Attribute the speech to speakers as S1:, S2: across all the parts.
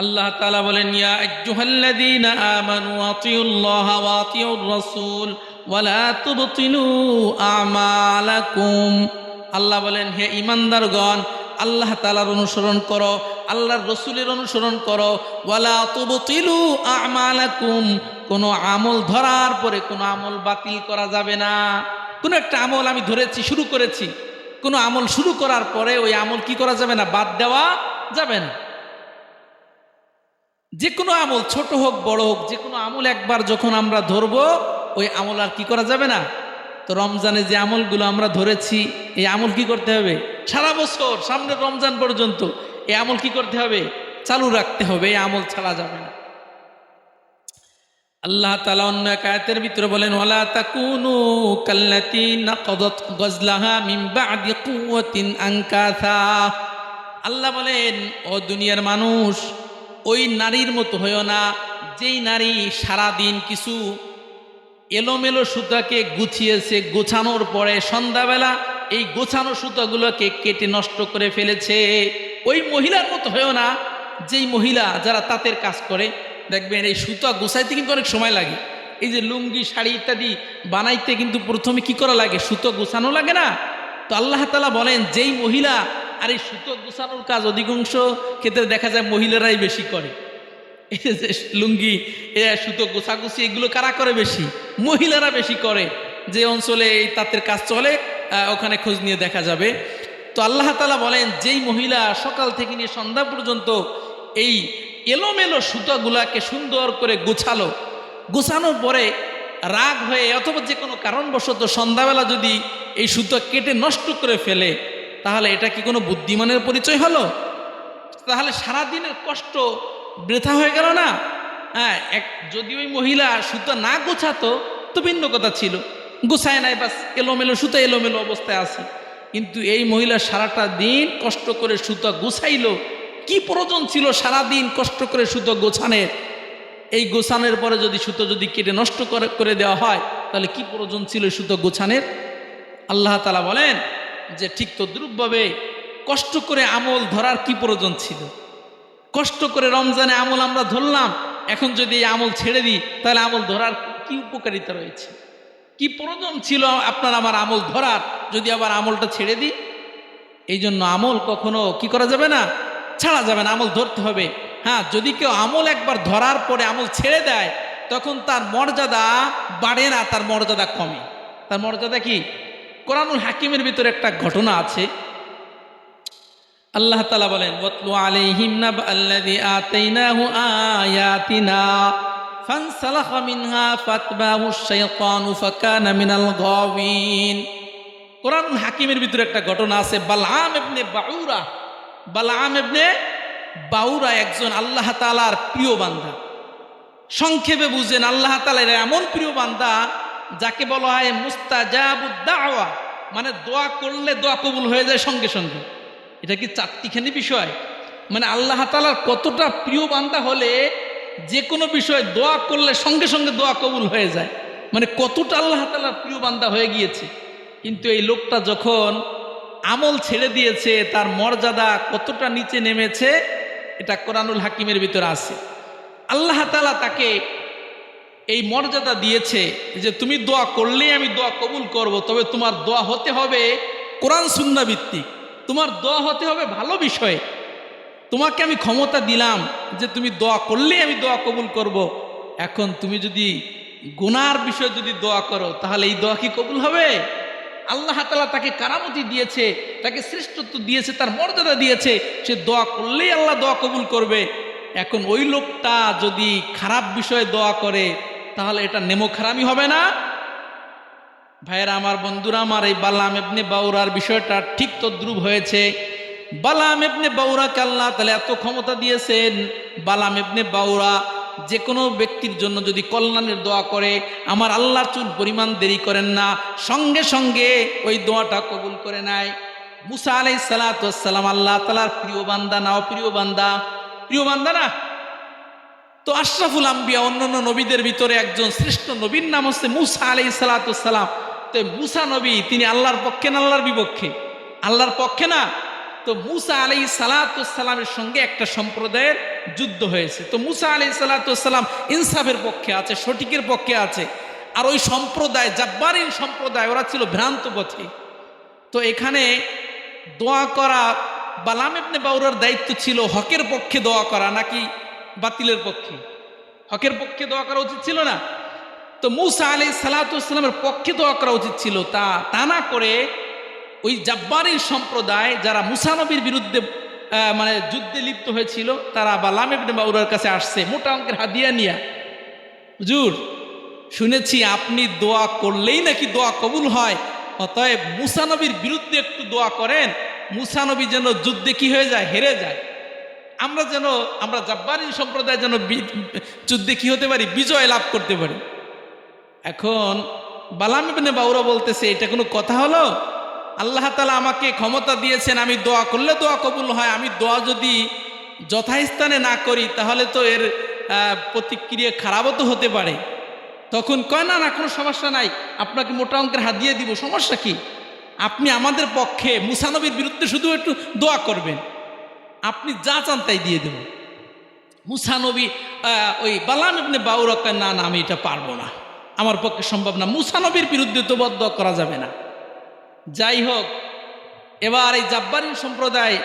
S1: আল্লাহ তাআলা বলেন, ইয়া আইয়ুহাল্লাযীনা আমানু আতিউল্লাহা ওয়া আতিউর রাসূল ওয়া লা তুবতিলু আমালাকুম। আল্লাহ বলেন, হে ঈমানদারগণ, আল্লাহ তাআলার অনুসরণ করো, আল্লাহর রাসূলের অনুসরণ করো। ওয়া লা তুবতিলু আমালাকুম, কোনো আমল ধরার পরে কোনো আমল বাতিল করা যাবে না। কোনো একটা আমল আমি ধরেছি, শুরু করেছি, কোনো আমল শুরু করার পরে ওই আমল কি করা যাবে না, বাদ দেওয়া যাবে না। যে কোনো আমল, ছোট হোক বড় হোক, যে কোনো আমল একবার যখন আমরা ধরবো ওই আমল আর কি করা যাবে না। তো রমজানে যে আমলগুলো আমরা ধরেছি, এই আমল কি করতে হবে? সারা বছর সামনের রমজান পর্যন্ত এই আমল কি করতে হবে? চালু রাখতে হবে, এই আমল ছাড়া যাবে না। আল্লাহ তাআলা অন্য এক আয়াতের ভিতরে বলেন, ওয়ালা তাকুনু কাল্লাতী নাকাদাত গজলাহা মিন বা'দি কুওয়াতিন আনকাসা। আল্লাহ বলেন, ও দুনিয়ার মানুষ, ওই নারীর মতো হইও না যেই নারী সারাদিন কিছু এলোমেলো সুতাকে গুছিয়েছে, গোছানোর পরে সন্ধ্যাবেলা এই গোছানো সুতাগুলোকে কেটে নষ্ট করে ফেলেছে। ওই মহিলার মতো হইও না যেই মহিলা যারা তাঁতের কাজ করে, দেখবেন এই সুতা গোছাইতে কিন্তু অনেক সময় লাগে। এই যে লুঙ্গি, শাড়ি ইত্যাদি বানাইতে কিন্তু প্রথমে কি করা লাগে? সুতো গোছানো লাগে না? তো আল্লাহ তাআলা বলেন, যেই মহিলা, আর এই সুতো গোছানোর কাজ অধিকাংশ ক্ষেত্রে দেখা যায় মহিলারাই বেশি করে। এই যে লুঙ্গি, সুতো গোছাগুছি, এগুলো কারা করে বেশি? মহিলারা বেশি করে। যে অঞ্চলে এই তাঁতের কাজ চলে ওখানে খোঁজ নিয়ে দেখা যাবে। তো আল্লাহ তাআলা বলেন, যেই মহিলা সকাল থেকে নিয়ে সন্ধ্যা পর্যন্ত এই এলোমেলো সুতাগুলাকে সুন্দর করে গোছালো, গোছানোর পরে রাগ হয়ে অথবা যে কোনো কারণবশত সন্ধ্যাবেলা যদি এই সুতো কেটে নষ্ট করে ফেলে, তাহলে এটা কি কোনো বুদ্ধিমানের পরিচয় হলো? তাহলে সারাদিনের কষ্ট বৃথা হয়ে গেল না? হ্যাঁ, যদি ওই মহিলা সুতো না গোছাতো তো ভিন্ন কথা ছিল, গোছায় নাই, বাস এলোমেলো সুতো এলোমেলো অবস্থায় আছে। কিন্তু এই মহিলা সারাটা দিন কষ্ট করে সুতো গোছাইলো। কি প্রয়োজন ছিল সারাদিন কষ্ট করে সুতো গোছানোর? এই গোছানোর পরে যদি সুতো যদি কেটে নষ্ট করে দেওয়া হয়, তাহলে কি প্রয়োজন ছিল সুতো গোছানোর? আল্লাহ তাআলা বলেন যে ঠিক তদ্রূপভাবে কষ্ট করে আমল ধরার কি প্রয়োজন ছিল? কষ্ট করে রমজানে আমল আমরা ধরলাম, এখন যদি এই আমল ছেড়ে দিই তাহলে আমল ধরার কি উপকারিতা রয়েছে? কি প্রয়োজন ছিল আপনার আমার আমল ধরার, যদি আবার আমলটা ছেড়ে দিই? এই জন্য আমল কখনো কি করা যাবে না, ছাড়া যাবে না, আমল ধরতে হবে। হ্যাঁ, যদি কেউ আমল একবার ধরার পরে আমল ছেড়ে দেয়, তখন তার মর্যাদা বাড়ে না, তার মর্যাদা কমে। তার মর্যাদা কি? কোরআনুল হাকিমের ভিতরে একটা ঘটনা আছে। আল্লাহ তাআলা বলেন, ওয়াতলু আলাইহিম নাবাল্লাযী আতাইনাহু আয়াতিনা ফানসালাখা মিনহা ফাতবাহুশ শাইতানু ফাকানা মিনাল গাওয়িন। কোরআনুল হাকিমের ভিতরে একটা ঘটনা আছে। বালআম ইবনে বাউরা একজন আল্লাহ তাআলার প্রিয় বান্দা। সংক্ষেপে বুঝেন, আল্লাহ তাআলার এমন প্রিয় বান্দা যাকে বলা হয় মুস্তাজাবুদ দাওয়া, মানে দোয়া করলে দোয়া কবুল হয়ে যায় সঙ্গে সঙ্গে। এটা কি চারটিখানি বিষয়? মানে আল্লাহ তাআলার কতটা প্রিয় বান্দা হলে যে কোনো বিষয় দোয়া করলে সঙ্গে সঙ্গে দোয়া কবুল হয়ে যায়, মানে কতটা আল্লাহ তাআলার প্রিয় বান্দা হয়ে গিয়েছে। কিন্তু এই লোকটা যখন আমল ছেড়ে দিয়েছে, তার মর্যাদা কতটা নিচে নেমেছে এটা কোরআনুল হাকিমের ভিতরে আছে। আল্লাহ তাআলা তাকে এই মর্যাদা দিয়েছে যে তুমি দোয়া করলেই আমি দোয়া কবুল করব, তবে তোমার দোয়া হতে হবে কোরআন সুন্নাহ ভিত্তিক, তোমার দোয়া হতে হবে ভালো বিষয়ে। তোমাকে আমি ক্ষমতা দিলাম যে তুমি দোয়া করলেই আমি দোয়া কবুল করব। এখন তুমি যদি গুনার বিষয়ে যদি দোয়া করো, তাহলে এই দোয়া কি কবুল হবে? আল্লাহ তাআলা তাকে কারামতি দিয়েছে, তাকে শ্রেষ্ঠত্ব দিয়েছে, তার মর্যাদা দিয়েছে, সে দোয়া করলেই আল্লাহ দোয়া কবুল করবে। এখন ওই লোকটা যদি খারাপ বিষয়ে দোয়া করে, তাহলে এটা নেমোখারামি হবে না? ভাইয়েরা আমার, বন্ধুরা আমার, এই বালাম ইবনে বাউরার বিষয়টা ঠিক তদ্রূপ হয়েছে। বালাম ইবনে বাউরাকে আল্লাহ তাআলা এত ক্ষমতা দিয়েছেন, বালাম ইবনে বাউরা যে কোনো ব্যক্তির জন্য যদি কল্যাণের দোয়া করে, আমার আল্লাহ চুল পরিমাণ দেরি করেন না, সঙ্গে সঙ্গে ওই দোয়াটা কবুল করে নেয়। মুসা আলাইহিস সালাতু ওয়াস সালাম আল্লাহ তাআলার প্রিয় বান্দা না অপ্রিয় বান্দা? প্রিয় বান্দা না? তো আশরাফুল আম্বিয়া, অন্যান্য নবীদের ভিতরে একজন শ্রেষ্ঠ নবীর নাম হচ্ছে মুসা আলাইহিস সালাতু ওয়াস সালাম। তো মুসা নবী, তিনি আল্লাহর পক্ষে না আল্লাহর বিপক্ষে? আল্লাহর পক্ষে না? তো মুসা আলাইহিস সালামের সঙ্গে একটা সম্প্রদায়ের যুদ্ধ হয়েছে। তো মুসা আলাইহিস সালাম ইনসাফের পক্ষে আছে, সঠিকের পক্ষে আছে। আর ওই সম্প্রদায় জাব্বারিন সম্প্রদায়, ওরা ছিল ভ্রান্ত পথে। তো এখানে দোয়া করা, বালাম ইবনে বাউরার দায়িত্ব ছিল হকের পক্ষে দোয়া করা নাকি বাতিলের পক্ষে? হকের পক্ষে দোয়া করা উচিত ছিল না? তো মুসা আলাইহিস সালামের পক্ষে দোয়া করা উচিত ছিল। তা না করে ওই জাব্বারিন সম্প্রদায় যারা মুসা নবীর বিরুদ্ধে মানে যুদ্ধে লিপ্ত হয়েছিল, তারা বালাম ইবনে বাউরার কাছে আসছে মোটা অঙ্কের হাদিয়া নিয়ে। হুজুর, শুনেছি আপনি দোয়া করলেই নাকি দোয়া কবুল হয়, অতএব মুসা নবীর বিরুদ্ধে একটু দোয়া করেন, মুসা নবী যেন যুদ্ধে কি হয়ে যায়, হেরে যায়, আমরা জাব্বারিন সম্প্রদায় যেন যুদ্ধে কি হতে পারি, বিজয় লাভ করতে পারি। এখন বালাম ইবনে বাউরা বলতেছে, এটা কোনো কথা হলো? আল্লাহ তাআলা আমাকে ক্ষমতা দিয়েছেন, আমি দোয়া করলে দোয়া কবুল হয়, আমি দোয়া যদি যথাস্থানে না করি তাহলে তো এর প্রতিক্রিয়া খারাপও তো হতে পারে। তখন কয়, না কোনো সমস্যা নাই, আপনাকে মোটা অঙ্কের হাদিয়া দিব, সমস্যা কি? আপনি আমাদের পক্ষে মুসা নবীর বিরুদ্ধে শুধু একটু দোয়া করবেন, আপনি যা চান তাই দিয়ে দেব। মুসা নবী ওই বালাম ইবনে বাউরা কয়, না আমি এটা পারবো না, আমার পক্ষে সম্ভব না, মুসা নবীর বিরুদ্ধে তো বদদোয়া করা যাবে না। যাই হোক, এবার এই জাব্বারিন সম্প্রদায়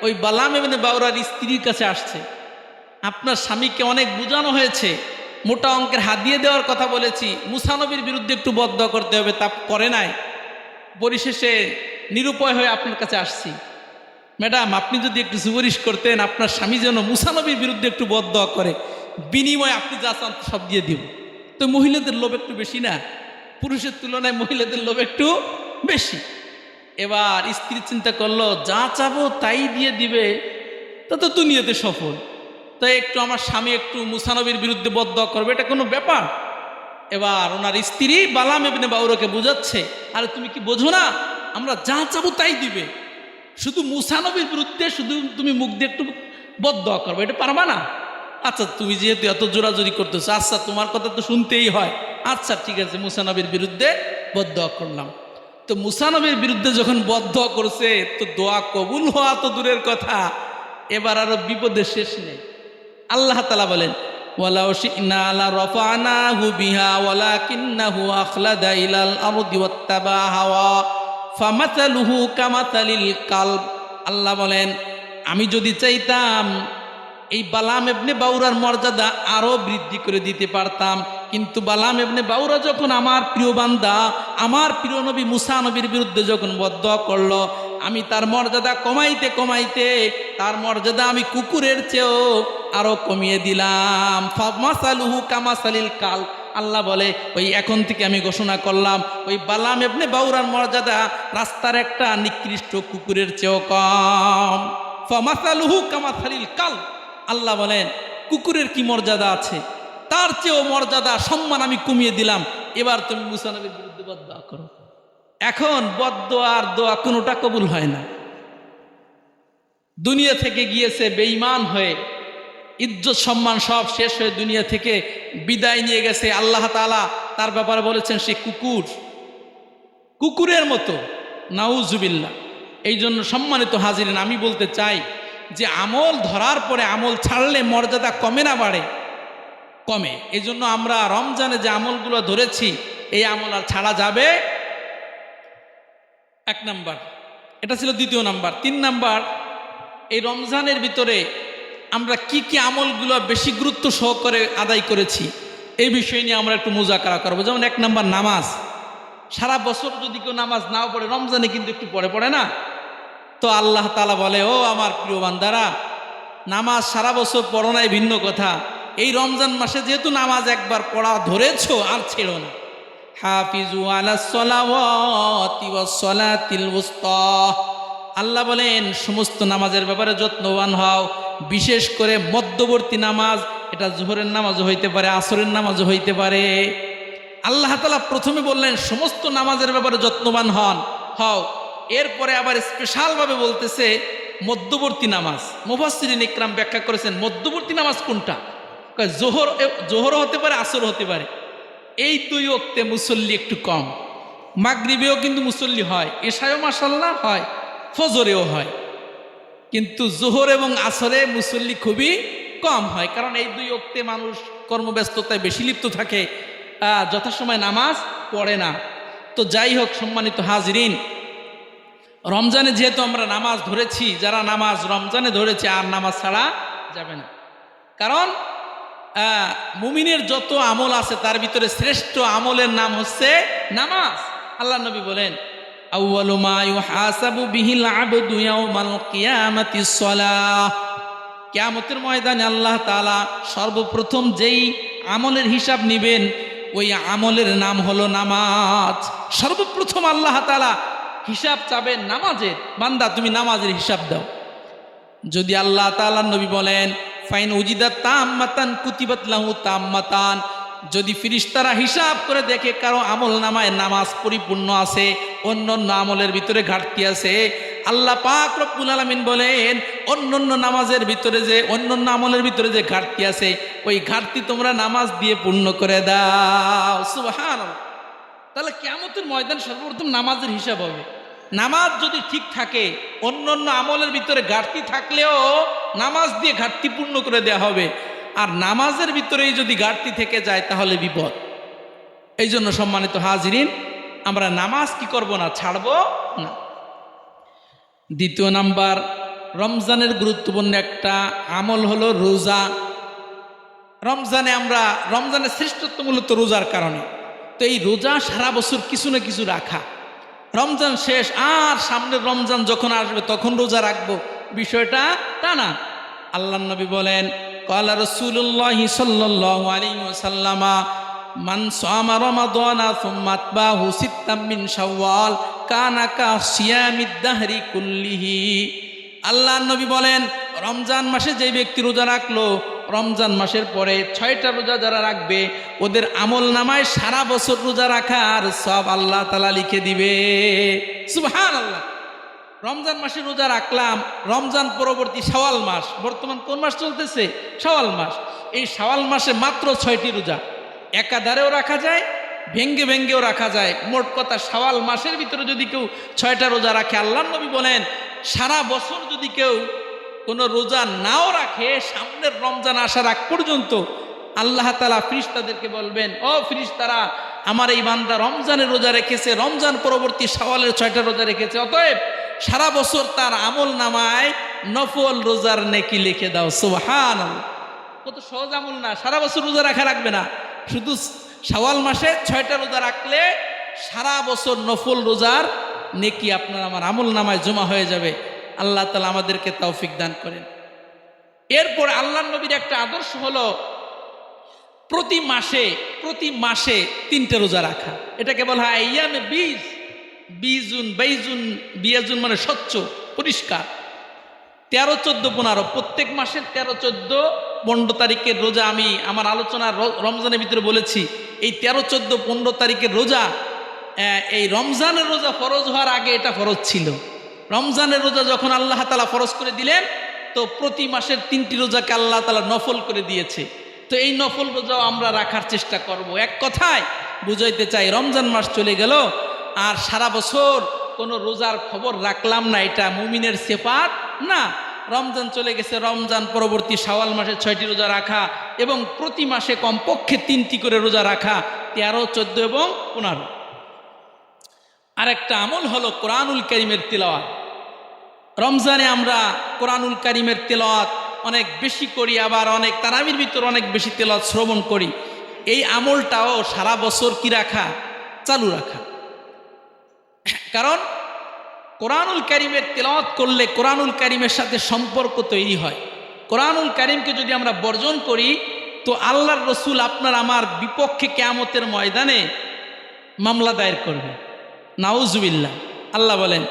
S1: ওই বালাম ইবনে বাউরার স্ত্রীর কাছে আসছে, আপনার স্বামীকে অনেক বোঝানো হয়েছে, মোটা অঙ্কের হাদিয়া দেওয়ার কথা বলেছি, মুসা নবীর বিরুদ্ধে একটু বদদোয়া করতে হবে, তা করে নাই, পরিশেষে নিরুপায় হয়ে আপনার কাছে আসছি। ম্যাডাম, আপনি যদি একটু সুপারিশ করতেন, আপনার স্বামী যেন মুসা নবীর বিরুদ্ধে একটু বদদোয়া করে, বিনিময়ে আপনি যা চান সব দিয়ে দিব। তো মহিলাদের লোভ একটু বেশি না? পুরুষের তুলনায় মহিলাদের লোভ একটু বেশি। এবার স্ত্রী চিন্তা করলো, যা চাবো তাই দিয়ে দিবে, তা তো দুনিয়াতে সফল, তাই একটু আমার স্বামী একটু মুসা নবীর বিরুদ্ধে বদদোয়া করবে, এটা কোনো ব্যাপার? এবার ওনার স্ত্রী বালাম ইবনে বাউরাকে বোঝাচ্ছে, আরে তুমি কি বোঝো না, আমরা যা চাবো তাই দিবে, শুধু মুসা নবীর বিরুদ্ধে শুধু তুমি মুখ দিয়ে একটু বদদোয়া করবে, এটা পারবা না? আচ্ছা, তুমি যেহেতু এত জোরাজোরি করতেছো, আচ্ছা তোমার কথা তো শুনতেই হয়, আচ্ছা ঠিক আছে, মুসা নবীর বিরুদ্ধে বদদোয়া করলাম। তো মুসা নবীর বিরুদ্ধে যখন বদদোয়া করছে, তো দোয়া কবুল হওয়া তো দূরের কথা, এবার আরো বিপদের শেষ নেই। আল্লাহ তাআলা বলেন, ওয়ালাউ শি'না লারাফা'নাহু বিহা ওয়ালাকিন্নাহু আখলাদা ইলাল আরদি ওয়াত্তাবা হাওয়া ফামাসালুহু কামাসালিল কালব। আল্লাহ বলেন, আমি যদি চাইতাম এই বালাম ইবনে বাউরার মর্যাদা আরো বৃদ্ধি করে দিতে পারতাম, কিন্তু বালাম ইবনে বাউরা যখন আমার প্রিয় বান্দা, আমার প্রিয় নবী মুসা নবীর বিরুদ্ধে যখন বদদোয়া করলো, আমি তার মর্যাদা কমাইতে কমাইতে তার মর্যাদা আমি কুকুরের চেয়েও আরো কমিয়ে দিলাম। ফামাসালুহু কামাসালিল কাল। আল্লাহ বলে, ওই এখন থেকে আমি ঘোষণা করলাম, ওই বালাম ইবনে বাউরার মর্যাদা রাস্তার একটা নিকৃষ্ট কুকুরের চেয়েও কম। ফামাসালুহু কামাসালিল কাল। আল্লাহ বলেন, কুকুরের কি মর্যাদা আছে, তার চেয়েও মর্যাদা সম্মান আমি কমিয়ে দিলাম। এবার তুমি মুসা নবীর বিরুদ্ধে বদদোয়া করো। এখন বদদোয়া আর দোয়া কোনোটা কবুল হয় না। দুনিয়া থেকে গিয়েছে বেঈমান হয়ে, ইজ্জত সম্মান সব শেষ হয়ে দুনিয়া থেকে বিদায় নিয়ে গেছে। আল্লাহ তাআলা তার ব্যাপারে বলেছেন, সে কুকুরের মতো, নাউজুবিল্লাহ। এই জন্য সম্মানিত হাজিরিন, আমি বলতে চাই যে আমল ধরার পরে আমল ছাড়লে মর্যাদা কমে না বাড়ে? কমে। এই জন্য আমরা রমজানে যে আমলগুলো ধরেছি, এই আমল আর ছাড়া যাবে? 1 নাম্বার, এটা ছিল 2 নাম্বার। 3 নাম্বার, এই রমজানের ভিতরে আমরা কি কি আমলগুলো বেশি গুরুত্ব সহকারে আদায় করেছি, এই বিষয় নিয়ে আমরা একটু মুজাকারা করবো। যেমন 1 নাম্বার, নামাজ। সারা বছর যদি কেউ নামাজ নাও পড়ে, রমজানে কিন্তু একটু পড়ে না? তো আল্লাহ তাআলা বলে, ও আমার প্রিয় বান্দারা, নামাজ সারা বছর পড়ো নাই ভিন্ন কথা, এই রমজান মাসে যেহেতু নামাজ একবার পড়া ধরেছো, আর ছেড়ো না। হাফিজু আলাস সালাওয়াতি ওয়াস সালাতিল উসতা। আল্লাহ বলেন, সমস্ত নামাজের ব্যাপারে যত্নবান হও, বিশেষ করে মধ্যবর্তী নামাজ, এটা জোহরের নামাজও হইতে পারে, আসরের নামাজও হইতে পারে। আল্লাহ তাআলা প্রথমে বললেন সমস্ত নামাজের ব্যাপারে যত্নবান হও, এরপরে আবার স্পেশালভাবে বলতেছে মধ্যবর্তী নামাজ। মুফাসসিরিন ইকরাম ব্যাখ্যা করেছেন মধ্যবর্তী নামাজ কোনটা, জোহরও হতে পারে, আসরও হতে পারে। এই 2 ওয়াক্তে মুসল্লি একটু কম, মাগরিবেও কিন্তু মুসল্লি হয়, এশায়ও মাশাআল্লাহ হয়, ফজরেও হয়। কিন্তু জোহর এবং আসরে মুসল্লি খুবই কম হয়, কারণ এই দুই ওক্তে মানুষ কর্মব্যস্ততায় বেশি লিপ্ত থাকে, যথাসময় নামাজ পড়ে না। তো যাই হোক, সম্মানিত হাজরিন, রমজানে যেহেতু আমরা নামাজ ধরেছি, যারা নামাজ রমজানে ধরেছে আর নামাজ ছাড়া যাবে না। কারণ মুমিনের যত আমল আছে তার ভিতরে শ্রেষ্ঠ আমলের নাম হচ্ছে নামাজ। আল্লাহ নবী বলেন, আউয়ালু মা ইউহাসাবু বিহিল আবদু ইয়াউমাল কিয়ামাতিস সালাহ। কিয়ামতের ময়দানে আল্লাহ তাআলা সর্বপ্রথম যেই আমলের হিসাব নেবেন ওই আমলের নাম হলো নামাজ। সর্বপ্রথম আল্লাহ তাআলা হিসাব চাবেন নামাজের। বান্দা তুমি নামাজের হিসাব দাও। যদি আল্লাহ তাআলার নবী বলেন, ফাইন উজিদাত তাম্মাতান কুতিবাত লাহু তাম্মাতান, যদি ফেরেশতারা হিসাব করে দেখে কারো আমল নামায় নামাজ পরিপূর্ণ আছে, অন্যান্য আমলের ভিতরে ঘাটতি আছে, আল্লাহ পাক রব্বুল আলামিন বলেন অন্যান্য নামাজের ভিতরে যে অন্যান্য আমলের ভিতরে যে ঘাটতি আছে ওই ঘাটতি তোমরা নামাজ দিয়ে পূর্ণ করে দাও। সুবহানাল্লাহ। তাহলে কিয়ামতের ময়দান সর্বপ্রথম নামাজের হিসাব হবে। নামাজ যদি ঠিক থাকে, অন্যান্য আমলের ভিতরে ঘাটতি থাকলেও নামাজ দিয়ে ঘাটতি পূর্ণ করে দেওয়া হবে। আর নামাজের ভিতরেই যদি ঘাটতি থেকে যায় তাহলে বিপদ। এই জন্য সম্মানিত হাজিরিন, আমরা নামাজ কি করব না, ছাড়ব না। দ্বিতীয় নাম্বার, রমজানের গুরুত্বপূর্ণ একটা আমল হলো রোজা। রমজানের শ্রেষ্ঠত্ব মূলত রোজার কারণে। তো এই রোজা সারা বছর কিছু না কিছু রাখা, রমজান শেষ আর সামনের রমজান যখন আসবে তখন রোজা রাখবো, বিষয়টা তা না। আল্লাহ নবী বলেন, ক্বালা রাসূলুল্লাহ সাল্লাল্লাহু আলাইহি ওয়াসাল্লাম, মান সামা রমাদানা সুম্মা আতবাহু সিত্তাম মিন শাওয়াল কানা কা সিয়ামিদ দাহরি কুল্লিহি। আল্লাহ নবী বলেন, রমজান মাসে যে ব্যক্তি রোজা রাখলো, রমজান মাসের পরে 6টা রোজা যারা রাখবে ওদের আমল নামায় সারা বছর রোজা রাখার সব আল্লাহ তাআলা লিখে দিবে। সুবহানাল্লাহ। রমজান মাসে রোজা রাখলাম, রমজান পরবর্তী শাওয়াল মাস, বর্তমান কোন মাস চলতেছে? শাওয়াল মাস। এই শাওয়াল মাসে মাত্র 6টি রোজা, একাধারেও রাখা যায়, ভেঙ্গে ভেঙ্গেও রাখা যায়। মোট কথা শাওয়াল মাসের ভিতরে যদি কেউ 6টা রোজা রাখে, আল্লাহ নবী বলেন সারা বছর যদি কেউ কোনো রোজা নাও রাখে, সামনের রমজান আসার আগ পর্যন্ত আল্লাহ তাআলা ফেরেশতাদেরকে বলবেন, ও ফেরেশতারা, আমার এই বান্দা রমজানের রোজা রেখেছে, রমজান পরবর্তী শাওয়ালের 6টা রোজা রেখেছে, অতএব সারা বছর তার আমল নামায় নফল রোজার নেকি লিখে দাও। সুবহানাল্লাহ। কত সহজ আমল না। সারা বছর রোজা রাখা লাগবে না, শুধু শাওয়াল মাসে 6টা রোজা রাখলে সারা বছর নফল রোজার নেকি আপনার আমার আমল নামায় জমা হয়ে যাবে। আল্লাহ তাআলা আমাদেরকে তৌফিক দান করেন। এরপর আল্লাহর নবীর একটা আদর্শ হলো প্রতি মাসে 3টে রোজা রাখা। এটাকে বলা হয় আইয়ামে বিয়াজুন মানে স্বচ্ছ, পরিষ্কার। 13, 14, 15 প্রত্যেক মাসের 13, 14, 15 তারিখের রোজা আমি আমার আলোচনা রমজানের ভিতরে বলেছি। এই 13, 14, 15 তারিখের রোজা, এই রমজানের রোজা ফরজ হওয়ার আগে এটা ফরজ ছিল। রমজানের রোজা যখন আল্লাহ তাআলা ফরজ করে দিলেন, তো প্রতি মাসের 3টি রোজাকে আল্লাহ তাআলা নফল করে দিয়েছে। তো এই নফল রোজাও আমরা রাখার চেষ্টা করব। এক কথায় বুঝাইতে চাই, রমজান মাস চলে গেল আর সারা বছর কোনো রোজার খবর রাখলাম না, এটা মুমিনের সিফাত না। রমজান চলে গেছে, রমজান পরবর্তী শাওয়াল মাসে 6টি রোজা রাখা এবং প্রতি মাসে কমপক্ষে 3টি করে রোজা রাখা, 13, 14 এবং 15। আরেকটা আমল হলো কোরআনুল কারীমের তিলাওয়াত। রমজানে আমরা কোরআনুল কারীমের তিলাওয়াত অনেক বেশি করি, আবার অনেক তারাবির ভিতর অনেক বেশি তিলাওয়াত শ্রবণ করি। এই আমলটাও সারা বছর কি রাখা, চালু রাখা। কারণ কোরআনুল কারীমের তিলাওয়াত করলে কোরআনুল কারীমের সাথে সম্পর্ক তৈরি হয়। কোরআনুল কারীমকে যদি আমরা বর্জন করি তো আল্লাহর রসুল আপনার আমার বিপক্ষে কিয়ামতের ময়দানে মামলা দায়ের করবে। নাউজুবিল্লাহ। আল্লাহ বলেন,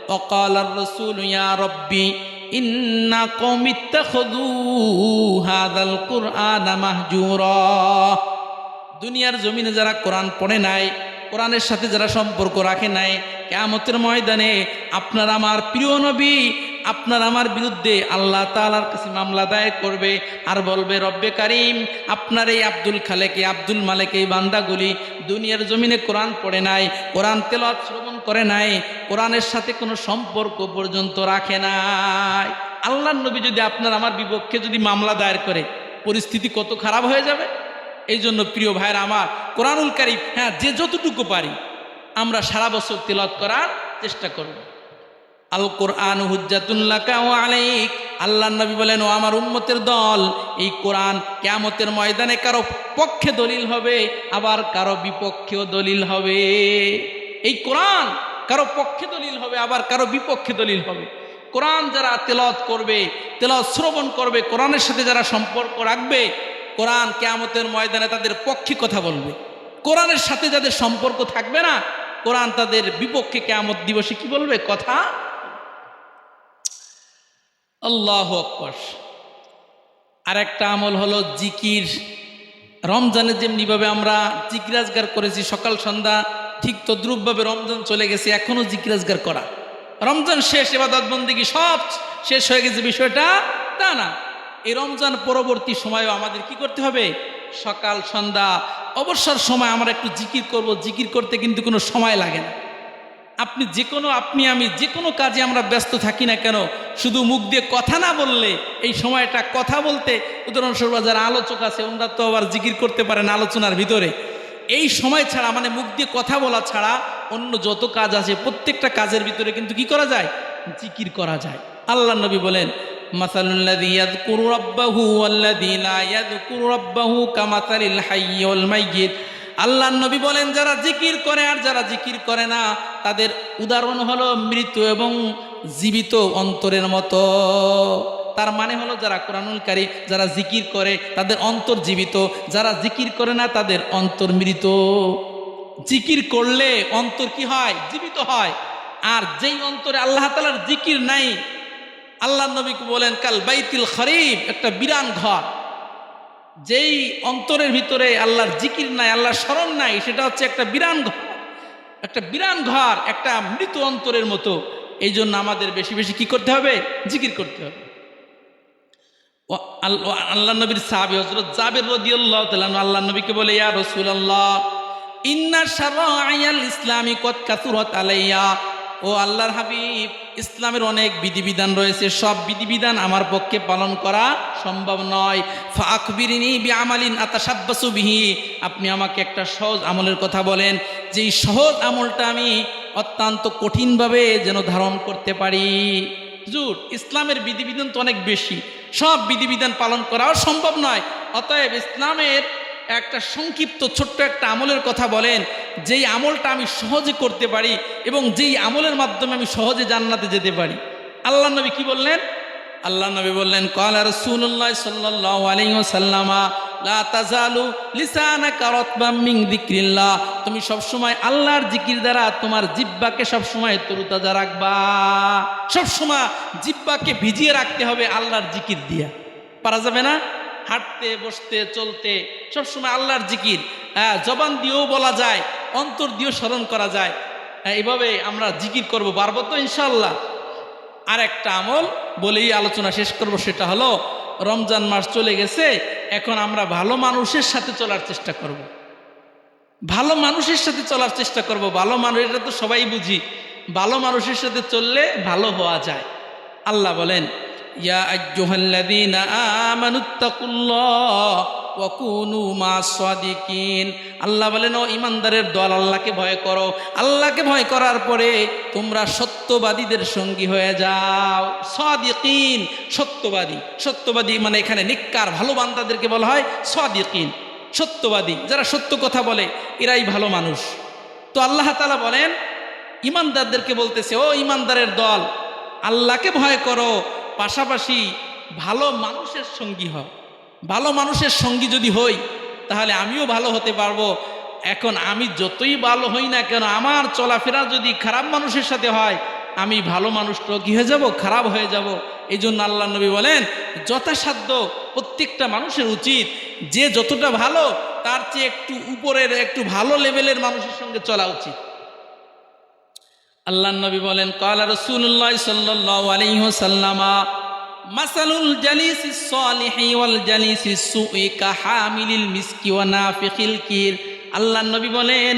S1: ওয়াকালার রাসূলু ইয়া রাব্বি ইন্না কওমি ইত্তাখাযু হাযাল কুরআনা মাহজুরা। দুনিয়ার জমিনে যারা কোরআন পড়ে নাই, কোরআনের সাথে যারা সম্পর্ক রাখে নাই, কিয়ামতের ময়দানে আপনার আমার প্রিয় নবী আপনার আমার বিরুদ্ধে আল্লাহ তাআলার কাছে মামলা দায়ের করবে আর বলবে, রব্বে কারীম, আপনার এই আব্দুল খালেক, আব্দুল মালেক, এই বান্দাগুলি দুনিয়ার জমিনে কোরআন পড়ে নাই, কোরআন তেলাওয়াত শ্রবণ করে নাই, কোরআনের সাথে কোনো সম্পর্ক পর্যন্ত রাখে নাই। আল্লাহর নবী যদি আপনার আমার বিপক্ষে যদি মামলা দায়ের করে, পরিস্থিতি কত খারাপ হয়ে যাবে। এই জন্য প্রিয় ভাইরা আমার, কোরআনুল কারীম হ্যাঁ যে যতটুকু পারি আমরা সারা বছর তিলাওয়াত করার চেষ্টা করব। আল কোরআন হুজ্জাতুন লাকা ওয়া আলাইক, আল্লাহর নবী বলেন, ও আমার উম্মতের দল, এই কোরআন কিয়ামতের ময়দানে কারো পক্ষে দলিল হবে, আবার কারো বিপক্ষেও দলিল হবে। এই কোরআন কারো পক্ষে দলিল হবে, আবার কারো বিপক্ষে দলিল হবে। কোরআন যারা তেলাওয়াত করবে, তেলাওয়াত শ্রবণ করবে, কোরআনের সাথে যারা সম্পর্ক রাখবে, কোরআন কিয়ামতের ময়দানে তাদের পক্ষে কথা বলবে। কোরআনের সাথে যাদের সম্পর্ক থাকবে না, কোরআন তাদের বিপক্ষে কিয়ামত দিবসে কি বলবে? কথা। আল্লাহু আকবার। আর একটা আমল হলো জিকির। রমজানে যেমনিভাবে আমরা জিকির আজগার করেছি সকাল সন্ধ্যা, ঠিক তদ্রূপভাবে রমজান চলে গেছে, এখনো জিকির আজগার করা। রমজান শেষ, ইবাদত বন্দেগী সব শেষ হয়ে গেছে বিষয়টা তা না। এই রমজান পরবর্তী সময়েও আমাদের কি করতে হবে? সকাল সন্ধ্যা অবসর সময় আমরা একটু জিকির করব। জিকির করতে কিন্তু কোনো সময় লাগে না। আপনি আমি যে কোনো কাজে আমরা ব্যস্ত থাকি না কেন, শুধু মুখ দিয়ে কথা না বললে এই সময়টা কথা বলতে, উদাহরণস্বরূপ যারা আলোচক আছে ওনারা তো আবার জিকির করতে পারেন আলোচনার ভিতরে। এই সময় ছাড়া, মানে মুখ দিয়ে কথা বলা ছাড়া অন্য যত কাজ আছে প্রত্যেকটা কাজের ভিতরে কিন্তু কি করা যায়? জিকির করা যায়। আল্লাহর নবী বলেন, মাসালুল্লাযী ইয়াযকুরু রাব্বাহু ওয়াল্লাযী লা ইয়াযকুরু রাব্বাহু কামাসালিল হাইয়্যি ওয়াল মাইয়্যিত। আল্লাহর নবী বলেন, যারা জিকির করে আর যারা জিকির করে না, তাদের উদাহরণ হলো মৃত এবং জীবিত অন্তরের মতো। তার মানে হলো যারা কোরআনুল কারীম, যারা জিকির করে তাদের অন্তর জীবিত, যারা জিকির করে না তাদের অন্তর মৃত। জিকির করলে অন্তর কি হয়? জীবিত হয়। আর যেই অন্তরে আল্লাহ তাআলার জিকির নাই, আল্লাহর নবীকে বলেন কাল বাইতুল খরিব, একটা বিরান ঘর। যেই অন্তরের ভিতরে আল্লাহর জিকির নাই, আল্লাহর স্মরণ নাই, সেটা হচ্ছে একটা বিরান ঘর, একটা বিরান ঘর, একটা মৃত অন্তরের মতো। এই জন্য আমাদের বেশি বেশি কি করতে হবে? জিকির করতে হবে। আল্লাহ নবীর সাহাবী হযরত জাবের রাদিয়াল্লাহু তাআলা আল্লাহ নবীকে বলে, ইয়া রাসূলুল্লাহ, ইন্না শারাআইয়াল ইসলামি কদ কাসুরাত আলাইয়া। ও আল্লাহর হাবিব, ইসলামের অনেক বিধিবিধান রয়েছে, সব বিধিবিধান আমার পক্ষে পালন করা সম্ভব নয়। ফাআখবিরনি বিআমালিন আতাশাব্বাসু বিহি, আপনি আমাকে একটা সহজ আমলের কথা বলেন, যেই সহজ আমলটা আমি অত্যন্ত কঠিনভাবে যেন ধারণ করতে পারি। হুজুর, ইসলামের বিধিবিধান তো অনেক বেশি, সব বিধিবিধান পালন করাও সম্ভব নয়। অতএব ইসলামের একটা সংক্ষিপ্ত ছোট্ট একটা আমলের কথা বলেন, যেই আমলটা আমি সহজে করতে পারি এবং যেই আমলের মাধ্যমে আমি সহজে জান্নাতে যেতে পারি। আল্লাহ নবী কি বললেন? আল্লাহ নবী বললেন, ক্বালা রাসূলুল্লাহ সাল্লাল্লাহু আলাইহি ওয়াসাল্লাম, লা তাজালু লিসানাকা রাতবাম মিন যিকরিল্লাহ। তুমি সবসময় আল্লাহর জিকির দ্বারা তোমার জিহ্বাকে সবসময় তরুতাজা রাখবা। সবসময় জিহ্বাকে ভিজিয়ে রাখতে হবে আল্লাহর জিকির দিয়া। পারা যাবে না? হাঁটতে বসতে চলতে সবসময় আল্লাহর জিকির, জবান দিয়েও বলা যায়, অন্তর দিয়েও স্মরণ করা যায়। এইভাবে আমরা জিকির করব, পারবো তো ইনশাআল্লাহ। আর একটা আমল বলেই আলোচনা শেষ করব, সেটা হলো রমজান মাস চলে গেছে, এখন আমরা ভালো মানুষের সাথে চলার চেষ্টা করব। ভালো মানুষের সাথে চলার চেষ্টা করব। ভালো মানুষ, এটা তো সবাই বুঝি, ভালো মানুষের সাথে চললে ভালো হওয়া যায়। আল্লাহ বলেন, ইয়া আইয়ুহাল্লাযীনা আমানুত্তাকুল্লাহ ওয়া কুনু মা'আস সাদিকিন। আল্লাহ বলেন, ও ঈমানদারের দল, আল্লাহকে ভয় করো। আল্লাহকে ভয় করার পরে তোমরা সত্যবাদীদের সঙ্গী হয়ে যাও। সাদিকিন, সত্যবাদী। সত্যবাদী মানে এখানে নেককার ভালো বান্দাদেরকে বলা হয় সাদিকিন, সত্যবাদী। যারা সত্য কথা বলে এরাই ভালো মানুষ। তো আল্লাহ তাআলা বলেন, ঈমানদারদেরকে বলতেছে, ও ঈমানদারের দল, আল্লাহকে ভয় করো, পাশাপাশি ভালো মানুষের সঙ্গী হও। ভালো মানুষের সঙ্গী যদি হই তাহলে আমিও ভালো হতে পারবো। এখন আমি যতই ভালো হই না কেন, আমার চলাফেরা যদি খারাপ মানুষের সাথে হয়, আমি ভালো মানুষটাও কি হয়ে যাব? খারাপ হয়ে যাব। এই জন্য আল্লাহ নবী বলেন, যথাসাধ্য প্রত্যেকটা মানুষের উচিত যে যতটা ভালো তার চেয়ে একটু উপরের, একটু ভালো লেভেলের মানুষের সঙ্গে চলা উচিত। আল্লাহ নবী বলেন, ক্বালা রাসূলুল্লাহ সাল্লাল্লাহু আলাইহি ওয়াসাল্লাম, মাসালুল জালিসিস সালিহি ওয়াল জালিসিস সুই কাহামিলিল মিসকি ওয়া নাফিখিল কির। আল্লাহ নবী বলেন,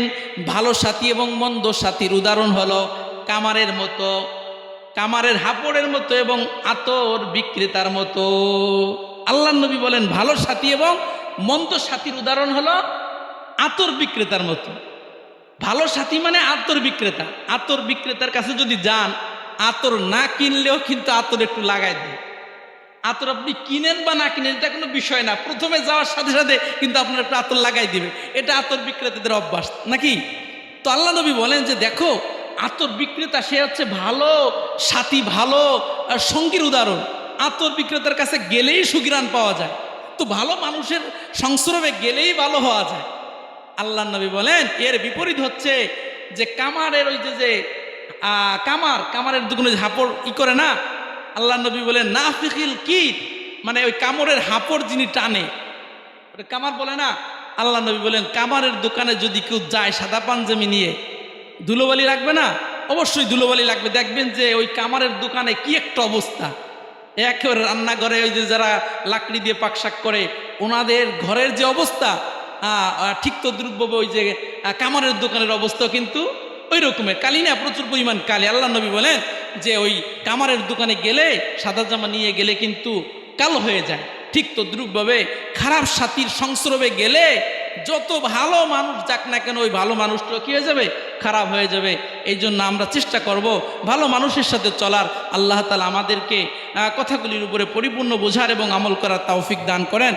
S1: ভালো সাথী এবং মন্দ সাথীর উদাহরণ হলো কামারের মতো। কামারের হাপড়ের মতো এবং আতর বিক্রেতার মতো। আল্লাহ নবী বলেন ভালো সাথী এবং মন্দ সাথীর উদাহরণ হলো আতর বিক্রেতার মতো। ভালো সাথী মানে আতর বিক্রেতা। আতর বিক্রেতার কাছে যদি যান, আতর না কিনলেও কিন্তু আতর একটু লাগাই দেয়। আতর আপনি কিনেন বা না কিনেন এটা কোনো বিষয় না, প্রথমে যাওয়ার সাথে সাথে কিন্তু আপনার একটা আতর লাগাই দিবে। এটা আতর বিক্রেতাদের অভ্যাস নাকি? তো আল্লাহ নবী বলেন যে দেখো, আতর বিক্রেতা সে হচ্ছে ভালো সাথী, ভালো সঙ্গীর উদাহরণ। আতর বিক্রেতার কাছে গেলেই সুঘ্রাণ পাওয়া যায়, তো ভালো মানুষের সংস্রবে গেলেই ভালো হওয়া যায়। আল্লাহ নবী বলেন এর বিপরীত হচ্ছে যে কামারের ওই যে কামারের দোকানে হাপড় করে না, আল্লাহ নবী বলেন নাফিকিল কি, মানে ওই কামড়ের হাপড় যিনি টানে ওটা কামার বলে না। আল্লাহ নবী বলেন কামারের দোকানে যদি কেউ যায় সাদা পাঞ্জাবি নিয়ে, ধুলোবালি লাগবে না? অবশ্যই ধুলোবালি লাগবে। দেখবেন যে ওই কামারের দোকানে কি একটা অবস্থা, একেবারে রান্নাঘরে ওই যে যারা লাকড়ি দিয়ে পাকশাক করে ওনাদের ঘরের যে অবস্থা, ঠিক তো দ্রুতভাবে ওই যে কামারের দোকানের অবস্থা কিন্তু ওই রকমের, কালি না, প্রচুর পরিমাণ কালি। আল্লাহ নবী বলেন যে ওই কামারের দোকানে গেলে সাদা জামা নিয়ে গেলে কিন্তু কালো হয়ে যায়। ঠিক তো দ্রুতভাবে খারাপ সাথীর সংস্রবে গেলে যত ভালো মানুষ যাক না কেন ওই ভালো মানুষটা কী হয়ে যাবে? খারাপ হয়ে যাবে। এই জন্য আমরা চেষ্টা করব ভালো মানুষের সাথে চলার। আল্লাহ তাআলা আমাদেরকে কথাগুলির উপরে পরিপূর্ণ বোঝার এবং আমল করার তৌফিক দান করেন।